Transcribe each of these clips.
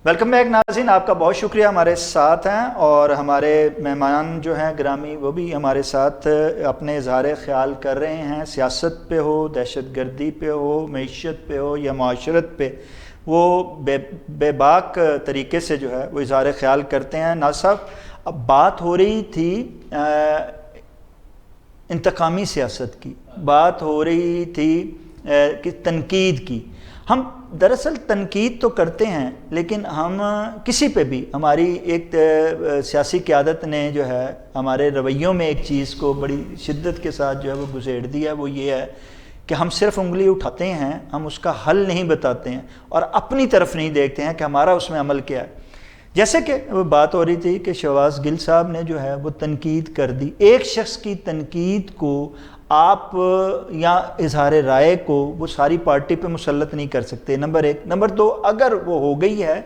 Welcome back ناظرین، آپ کا بہت شکریہ ہمارے ساتھ ہیں، اور ہمارے مہمان جو ہیں گرامی وہ بھی ہمارے ساتھ اپنے اظہار خیال کر رہے ہیں، سیاست پہ ہو، دہشت گردی پہ ہو، معیشت پہ ہو یا معاشرت پہ، وہ بے باک طریقے سے جو ہے وہ اظہار خیال کرتے ہیں۔ ناظر صاحب، اب بات ہو رہی تھی انتقامی سیاست کی، بات ہو رہی تھی کہ تنقید کی۔ ہم دراصل تنقید تو کرتے ہیں، لیکن ہم کسی پہ بھی، ہماری ایک سیاسی قیادت نے جو ہے ہمارے رویوں میں ایک چیز کو بڑی شدت کے ساتھ جو ہے وہ گھسیڑ دیا، وہ یہ ہے کہ ہم صرف انگلی اٹھاتے ہیں، ہم اس کا حل نہیں بتاتے ہیں اور اپنی طرف نہیں دیکھتے ہیں کہ ہمارا اس میں عمل کیا ہے۔ جیسے کہ وہ بات ہو رہی تھی کہ شہباز گل صاحب نے جو ہے وہ تنقید کر دی۔ ایک شخص کی تنقید کو آپ یا اظہار رائے کو وہ ساری پارٹی پہ مسلط نہیں کر سکتے، نمبر ایک۔ نمبر دو، اگر وہ ہو گئی ہے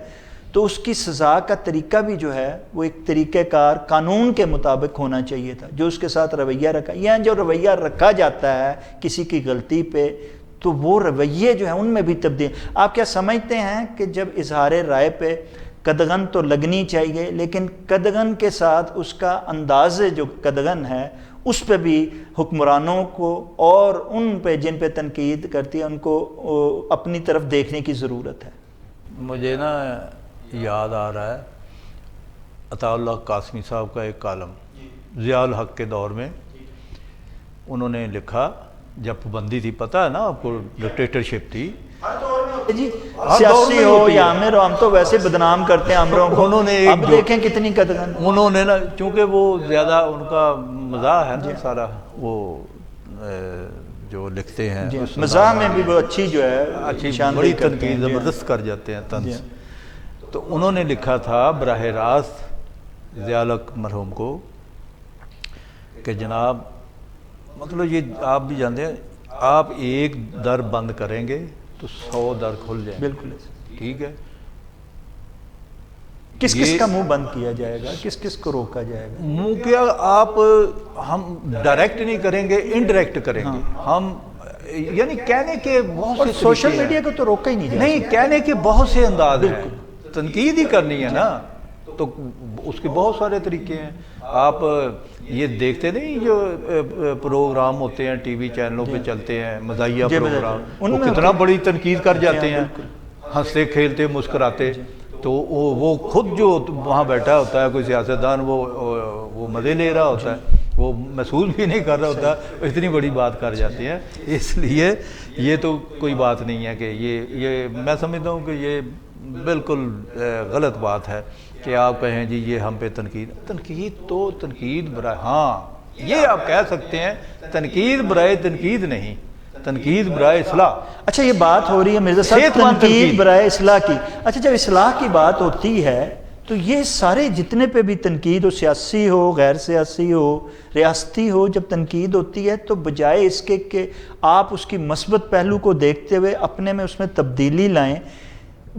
تو اس کی سزا کا طریقہ بھی جو ہے وہ ایک طریقہ کار قانون کے مطابق ہونا چاہیے تھا، جو اس کے ساتھ رویہ رکھا، یا جو رویہ رکھا جاتا ہے کسی کی غلطی پہ، تو وہ رویے جو ہیں ان میں بھی تبدیل۔ آپ کیا سمجھتے ہیں کہ جب اظہار رائے پہ قدغن تو لگنی چاہیے، لیکن قدغن کے ساتھ اس کا انداز جو قدغن ہے اس پہ بھی حکمرانوں کو اور ان پہ جن پہ تنقید کرتی ہے ان کو اپنی طرف دیکھنے کی ضرورت ہے؟ مجھے نا یاد آ رہا ہے عطا اللہ قاسمی صاحب کا ایک کالم ضیاء الحق کے دور میں، انہوں نے لکھا جب پابندی تھی، پتہ ہے نا آپ کو، ڈکٹیٹرشپ تھی جی، سیاسی ہو یا عامر ہو، ہم تو ویسے بدنام کرتے ہیں عامروں کو، انہوں نے اب دیکھیں کتنی قدغن۔ انہوں نے نا، چونکہ وہ زیادہ ان کا مزاح ہے نا سارا، وہ جو لکھتے ہیں مزاح میں بھی وہ اچھی جو ہے اچھی بڑی تنقید زبردست کر جاتے ہیں طنز۔ تو انہوں نے لکھا تھا براہ راست ضیاء الحق مرحوم کو کہ جناب، مطلب یہ آپ بھی جانتے ہیں، آپ ایک در بند کریں گے تو 100 در کھل جائیں گے۔ بالکل ٹھیک ہے، کس کس کا منہ بند کیا جائے گا، کس کس کو روکا جائے گا؟ منہ کیا، آپ ہم ڈائریکٹ نہیں کریں گے، انڈائریکٹ کریں گے ہم، یعنی کہنے کے بہت سے سوشل میڈیا کو تو روکا ہی نہیں جائے، نہیں، کہنے کے بہت سے انداز ہیں، تنقید ہی کرنی ہے نا تو اس کے بہت سارے طریقے ہیں۔ آپ یہ دیکھتے نہیں جو پروگرام ہوتے ہیں ٹی وی چینلوں پہ چلتے ہیں، مزاحیہ پروگرام، وہ کتنا بڑی تنقید کر جاتے ہیں، ہنستے کھیلتے مسکراتے، تو وہ خود جو وہاں بیٹھا ہوتا ہے کوئی سیاستدان، وہ مزے لے رہا ہوتا ہے، وہ محسوس بھی نہیں کر رہا ہوتا، اتنی بڑی بات کر جاتے ہیں۔ اس لیے یہ تو کوئی بات نہیں ہے کہ یہ میں سمجھتا ہوں کہ یہ بالکل غلط بات ہے کہ آپ کہیں جی یہ ہم پہ تنقید تو تنقید برائے، ہاں یہ آپ کہہ سکتے ہیں، تنقید برائے تنقید نہیں، تنقید برائے اصلاح۔ اچھا، یہ بات ہو رہی ہے مرزا صاحب تنقید برائے اصلاح کی۔ اچھا، جب اصلاح کی بات ہوتی ہے تو یہ سارے جتنے پہ بھی تنقید ہو، سیاسی ہو، غیر سیاسی ہو، ریاستی ہو، جب تنقید ہوتی ہے تو بجائے اس کے کہ آپ اس کی مثبت پہلو کو دیکھتے ہوئے اپنے میں اس میں تبدیلی لائیں،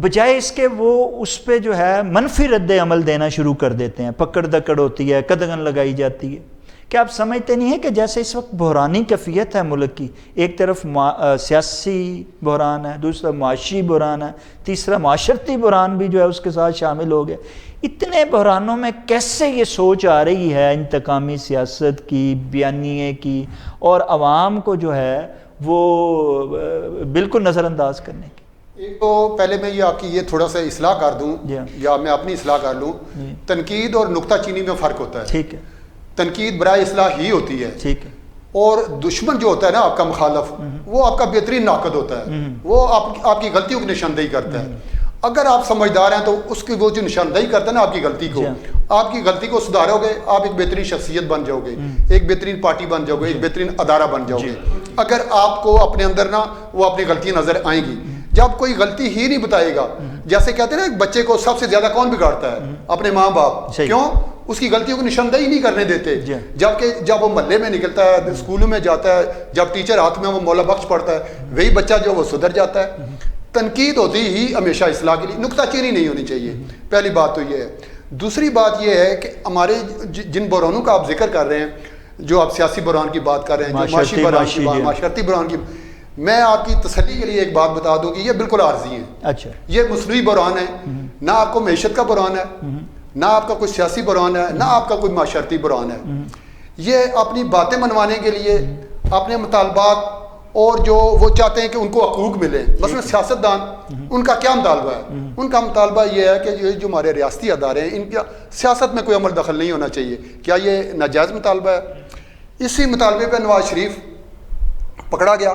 بجائے اس کے وہ اس پہ جو ہے منفی رد عمل دینا شروع کر دیتے ہیں، پکڑ دکڑ ہوتی ہے، قدغن لگائی جاتی ہے۔ کیا آپ سمجھتے نہیں ہیں کہ جیسے اس وقت بحرانی کیفیت ہے ملک کی، ایک طرف سیاسی بحران ہے، دوسرا معاشی بحران ہے، تیسرا معاشرتی بحران بھی جو ہے اس کے ساتھ شامل ہو گیا، اتنے بحرانوں میں کیسے یہ سوچ آ رہی ہے انتقامی سیاست کی، بیانیے کی، اور عوام کو جو ہے وہ بالکل نظر انداز کرنے کی؟ ایک تو پہلے میں یہ آپ کی یہ تھوڑا سا اصلاح کر دوں یا میں اپنی اصلاح کر لوں، تنقید اور نکتہ چینی میں فرق ہوتا ہے۔ ٹھیک ہے، تنقید برائے اصلاح ہی ہوتی ہے، ٹھیک ہے، اور دشمن جو ہوتا ہے نا آپ کا مخالف، وہ آپ کا بہترین ناقد ہوتا ہے، وہ آپ کی غلطیوں کی نشاندہی کرتا ہے۔ اگر آپ سمجھدار ہیں تو اس کی وہ جو نشاندہی کرتا ہے نا آپ کی غلطی کو، آپ کی غلطی کو سدھارو گے، آپ ایک بہترین شخصیت بن جاؤ گے، ایک بہترین پارٹی بن جاؤ گے، ایک بہترین ادارہ بن جاؤ گے۔ اگر آپ کو اپنے اندر نا وہ اپنی غلطی نظر آئیں گی، جب کوئی غلطی ہی نہیں بتائے گا، جیسے کہتے ہیں نا ایک بچے کو سب سے زیادہ کون بگاڑتا ہے؟ اپنے ماں باپ۔ کیوں؟ اس کی غلطیوں کو نشاندہی نہیں کرنے دیتے۔ جب وہ محلے میں نکلتا ہے، اسکولوں میں جاتا ہے، جب ٹیچر ہاتھ میں وہ مولا بخش پڑھتا ہے، وہی بچہ جو وہ سدھر جاتا ہے۔ تنقید ہوتی ہی ہمیشہ اصلاح کے لیے، نکتہ چینی نہیں ہونی چاہیے، پہلی بات تو یہ ہے۔ دوسری بات یہ ہے کہ ہمارے جن بحرانوں کا آپ ذکر کر رہے ہیں، جو آپ سیاسی بحران کی بات کر رہے ہیں، جو معاشی بحران کی بات، معاشرتی بحران کی، میں آپ کی تسلی کے لیے ایک بات بتا دوں کہ یہ بالکل عارضی ہیں۔ اچھا، یہ مصنوعی بحران ہے نہ آپ کو معیشت کا بحران ہے، نہ آپ کا کوئی سیاسی بحران ہے، نہ آپ کا کوئی معاشرتی بحران ہے. یہ اپنی باتیں منوانے کے لیے اپنے مطالبات اور جو وہ چاہتے ہیں کہ ان کو حقوق ملے. مثلا سیاستدان ان کا کیا مطالبہ ہے؟ ان کا مطالبہ یہ ہے کہ یہ جو ہمارے ریاستی ادارے ہیں ان کا سیاست میں کوئی عمل دخل نہیں ہونا چاہیے. کیا یہ ناجائز مطالبہ ہے؟ اسی مطالبے پہ نواز شریف پکڑا گیا،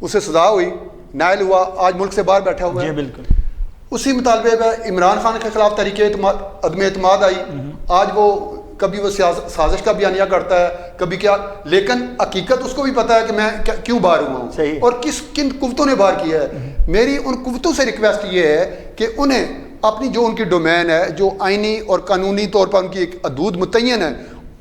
اسے سزا ہوئی، نائل ہوا، آج ملک سے باہر بیٹھا ہوا ہے. بالکل. اسی مطالبے پہ عمران خان کے خلاف تحریک عدم اعتماد آئی. آج وہ کبھی وہ سازش کا بیانیہ کرتا ہے، کبھی کیا، لیکن حقیقت اس کو بھی پتا ہے کہ میں کیوں باہر ہوا ہوں اور کن قوتوں نے باہر کیا ہے. میری ان قوتوں سے ریکویسٹ یہ ہے کہ انہیں اپنی جو ان کی ڈومین ہے، جو آئینی اور قانونی طور پر ان کی ایک حدود متعین ہے،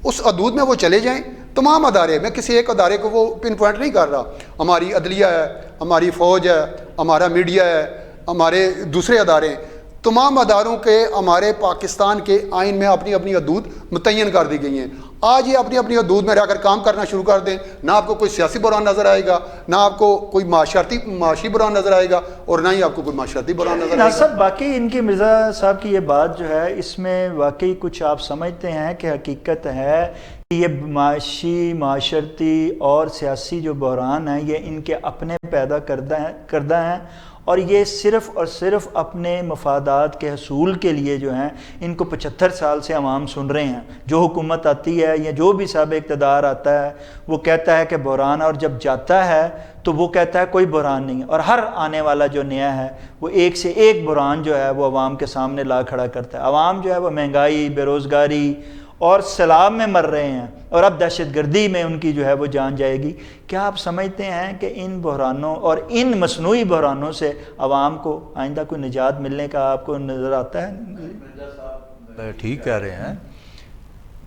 اس حدود میں وہ چلے جائیں. تمام ادارے، میں کسی ایک ادارے کو وہ پن پوائنٹ نہیں کر رہا، ہماری عدلیہ ہے، ہماری فوج ہے، ہمارا میڈیا ہے، ہمارے دوسرے ادارے، تمام اداروں کے ہمارے پاکستان کے آئین میں اپنی اپنی حدود متعین کر دی گئی ہیں. آج یہ اپنی اپنی حدود میں رہ کر کام کرنا شروع کر دیں. نہ آپ کو کوئی سیاسی بحران نظر آئے گا، نہ آپ کو کوئی معاشی بحران نظر آئے گا، اور نہ ہی آپ کو کوئی معاشرتی بحران نظر آئے گا. صاحب باقی ان کی مرزا صاحب کی یہ بات جو ہے، اس میں واقعی کچھ آپ سمجھتے ہیں کہ حقیقت ہے کہ یہ معاشی، معاشرتی اور سیاسی جو بحران ہیں یہ ان کے اپنے پیدا کردہ ہیں، اور یہ صرف اور صرف اپنے مفادات کے حصول کے لیے جو ہیں ان کو 75 سال سے عوام سن رہے ہیں. جو حکومت آتی ہے یا جو بھی صاحب اقتدار آتا ہے وہ کہتا ہے کہ بحران، اور جب جاتا ہے تو وہ کہتا ہے کوئی بحران نہیں ہے. اور ہر آنے والا جو نیا ہے وہ ایک سے ایک بحران جو ہے وہ عوام کے سامنے لا کھڑا کرتا ہے. عوام جو ہے وہ مہنگائی، بے روزگاری اور سیلاب میں مر رہے ہیں، اور اب دہشت گردی میں ان کی جو ہے وہ جان جائے گی. کیا آپ سمجھتے ہیں کہ ان بحرانوں اور ان مصنوعی بحرانوں سے عوام کو آئندہ کوئی نجات ملنے کا آپ کو نظر آتا ہے؟ ٹھیک کہہ رہے ہیں،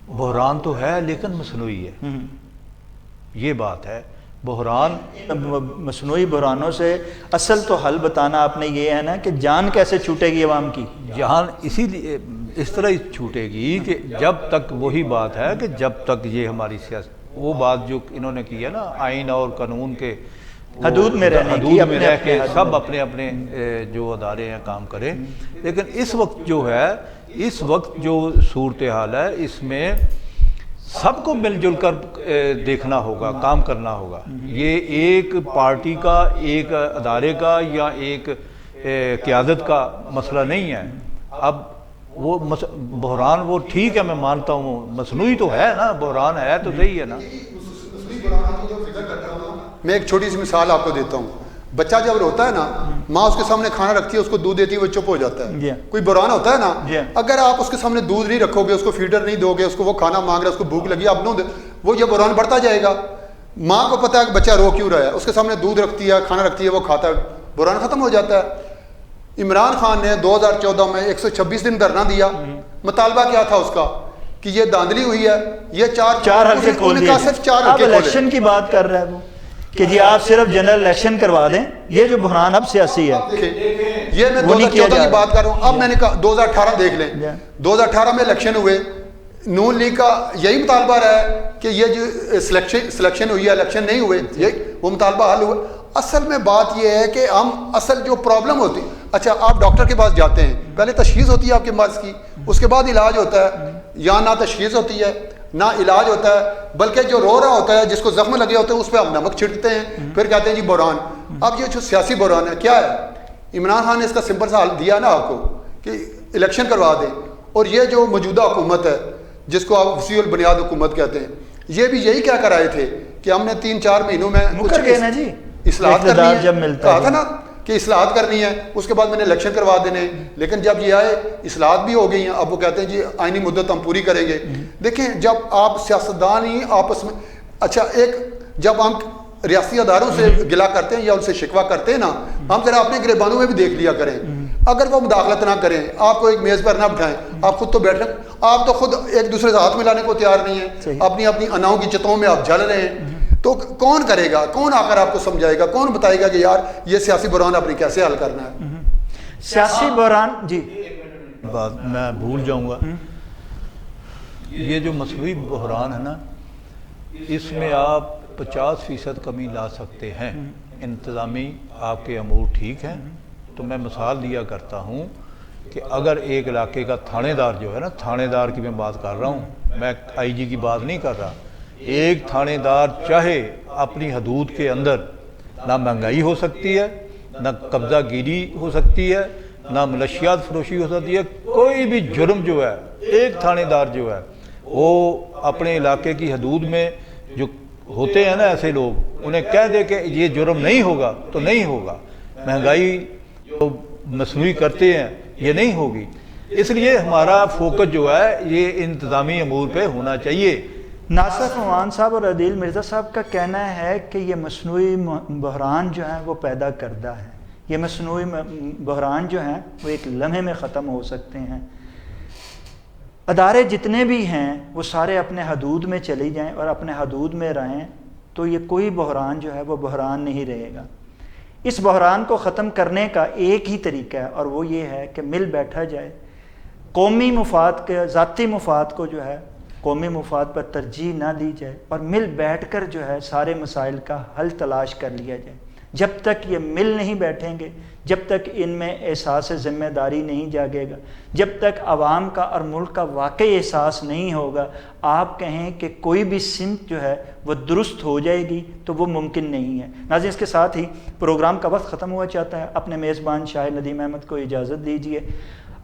بحران تو ہے لیکن مصنوعی ہے. یہ بات ہے. بحران، مصنوعی بحرانوں سے اصل تو حل بتانا آپ نے یہ ہے نا کہ جان کیسے چھوٹے گی عوام کی. جان اسی لیے اس طرح ہی چھوٹے گی کہ جب تک، وہی بات ہے کہ جب تک یہ ہماری سیاست، وہ بات جو انہوں نے کی ہے نا، آئین اور قانون کے حدود میں رہنے کی، حدود میں رہ کے سب اپنے اپنے جو ادارے ہیں کام کریں. لیکن اس وقت جو ہے، اس وقت جو صورتحال ہے، اس میں سب کو مل جل کر دیکھنا ہوگا، کام کرنا ہوگا. یہ ایک پارٹی کا، ایک ادارے کا یا ایک قیادت کا مسئلہ نہیں ہے. اب وہ بحران، وہ ٹھیک ہے، میں مانتا ہوں مصنوعی تو ہے نا، بحران ہے تو صحیح ہے نا. میں ایک چھوٹی سی مثال آپ کو دیتا ہوں. بچہ جب روتا ہے نا، ماں اس کے سامنے کھانا رکھتی ہے، اس کو دودھ دیتی ہے، وہ چپ ہو جاتا ہے. کوئی بحران ہوتا ہے نا، اگر آپ اس کے سامنے دودھ نہیں رکھو گے، اس کو فیڈر نہیں دو گے، اس کو وہ کھانا مانگ رہا ہے، اس کو بھوک لگی، آپ نو دے، وہ یہ بحران بڑھتا جائے گا. ماں کو پتا ہے کہ بچہ رو کیوں رہا ہے، اس کے سامنے دودھ رکھتی ہے، کھانا رکھتی ہے، وہ کھاتا ہے، بحران ختم ہو جاتا ہے. عمران خان نے 2014 میں 126 دن دھرنا دیا. مطالبہ کیا تھا اس کا کہ یہ دھاندلی ہوئی ہے، یہ چار حلقے کھول دیے. صرف 4 حلقے اب الیکشن کی بات کر رہا ہے وہ کہ جی آپ صرف جنرل الیکشن کروا دیں. یہ جو بحران اب سیاسی ہے، یہ میں 2014 کی بات کر رہا ہوں. اب میں نے کہا 2018 دیکھ لیں. 2018 میں الیکشن ہوئے، نون لیگ کا یہی مطالبہ رہا ہے کہ یہ جو سلیکشن ہوئی ہے، الیکشن نہیں ہوئے، یہ وہ مطالبہ حل ہوا. اصل میں بات یہ ہے کہ ہم اصل جو پرابلم ہوتی، اچھا آپ ڈاکٹر کے پاس جاتے ہیں، پہلے تشخیص ہوتی ہے آپ کے مرض کی، اس کے بعد علاج ہوتا ہے. یا نہ تشخیص ہوتی ہے نہ علاج ہوتا ہے، بلکہ جو رو رہا ہوتا ہے، جس کو زخم لگے ہوتے ہیں، اس پہ ہم نمک چھڑکتے ہیں، پھر کہتے ہیں جی بحران. اب یہ جو سیاسی بحران ہے کیا ہے؟ عمران خان نے اس کا سمپل سا حل دیا نا آپ کو کہ الیکشن کروا دیں. اور یہ جو موجودہ حکومت ہے، جس کو آپ وسیع البنیاد حکومت کہتے ہیں، یہ بھی یہی کیا کر آئے تھے کہ ہم نے 3-4 مہینوں میں اصلاحات کرنی ہے. کہا تھا نا کہ اصلاحات کرنی ہے، اس کے بعد میں نے الیکشن کروا دینے. لیکن جب یہ آئے، اصلاحات بھی ہو گئی ہیں، اب وہ کہتے ہیں جی آئینی مدت ہم پوری کریں گے. دیکھیں جب آپ سیاستدان ہی آپس میں، اچھا ایک جب ہم ریاستی اداروں سے گلا کرتے ہیں یا ان سے شکوہ کرتے ہیں نا، ہم ذرا اپنے گریبانوں میں بھی دیکھ لیا کریں. اگر وہ مداخلت نہ کریں، آپ کو ایک میز پر نہ بٹھائیں، آپ خود تو بیٹھیں، آپ تو خود ایک دوسرے سے ہاتھ ملانے کو تیار نہیں ہیں، اپنی اپنی اناؤں کی چتوں میں آپ جل رہے ہیں. تو کون کرے گا؟ کون آ کر آپ کو سمجھائے گا؟ کون بتائے گا کہ یار یہ سیاسی بحران اپنی کیسے حل کرنا ہے؟ سیاسی بحران، جی بات میں بھول جاؤں گا. یہ جو مصنوعی بحران ہے نا، اس میں آپ 50% کمی لا سکتے ہیں. انتظامی آپ کے امور ٹھیک ہیں. تو میں مثال دیا کرتا ہوں کہ اگر ایک علاقے کا تھانے دار جو ہے نا، تھانے دار کی میں بات کر رہا ہوں، میں آئی جی کی بات نہیں کر رہا، ایک تھانے دار چاہے اپنی حدود کے اندر نہ مہنگائی ہو سکتی ہے، نہ قبضہ گیری ہو سکتی ہے، نہ ملشیات فروشی ہو سکتی ہے، کوئی بھی جرم جو ہے ایک تھانے دار جو ہے وہ اپنے علاقے کی حدود میں جو ہوتے ہیں نا ایسے لوگ، انہیں کہہ دے کہ یہ جرم نہیں ہوگا تو نہیں ہوگا، مہنگائی جو مصنوعی کرتے ہیں یہ نہیں ہوگی۔ اس لیے ہمارا فوکس جو ہے یہ انتظامی امور پہ ہونا چاہیے۔ ناصر عوان صاحب اور عدیل مرزا صاحب کا کہنا ہے کہ یہ مصنوعی بحران جو ہیں وہ پیدا کردہ ہے، یہ مصنوعی بحران جو ہیں وہ ایک لمحے میں ختم ہو سکتے ہیں۔ ادارے جتنے بھی ہیں وہ سارے اپنے حدود میں چلی جائیں اور اپنے حدود میں رہیں تو یہ کوئی بحران جو ہے وہ بحران نہیں رہے گا۔ اس بحران کو ختم کرنے کا ایک ہی طریقہ ہے اور وہ یہ ہے کہ مل بیٹھا جائے، قومی مفاد کے ذاتی مفاد کو جو ہے قومی مفاد پر ترجیح نہ دی جائے اور مل بیٹھ کر جو ہے سارے مسائل کا حل تلاش کر لیا جائے۔ جب تک یہ مل نہیں بیٹھیں گے، جب تک ان میں احساس ذمہ داری نہیں جاگے گا، جب تک عوام کا اور ملک کا واقعی احساس نہیں ہوگا، آپ کہیں کہ کوئی بھی سمت جو ہے وہ درست ہو جائے گی تو وہ ممکن نہیں ہے۔ ناظرین، اس کے ساتھ ہی پروگرام کا وقت ختم ہوا چاہتا ہے۔ اپنے میزبان شاہد ندیم احمد کو اجازت دیجیے۔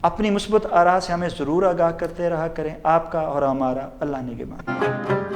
اپنی مثبت آراء سے ہمیں ضرور آگاہ کرتے رہا کریں۔ آپ کا اور ہمارا اللہ نگہبان۔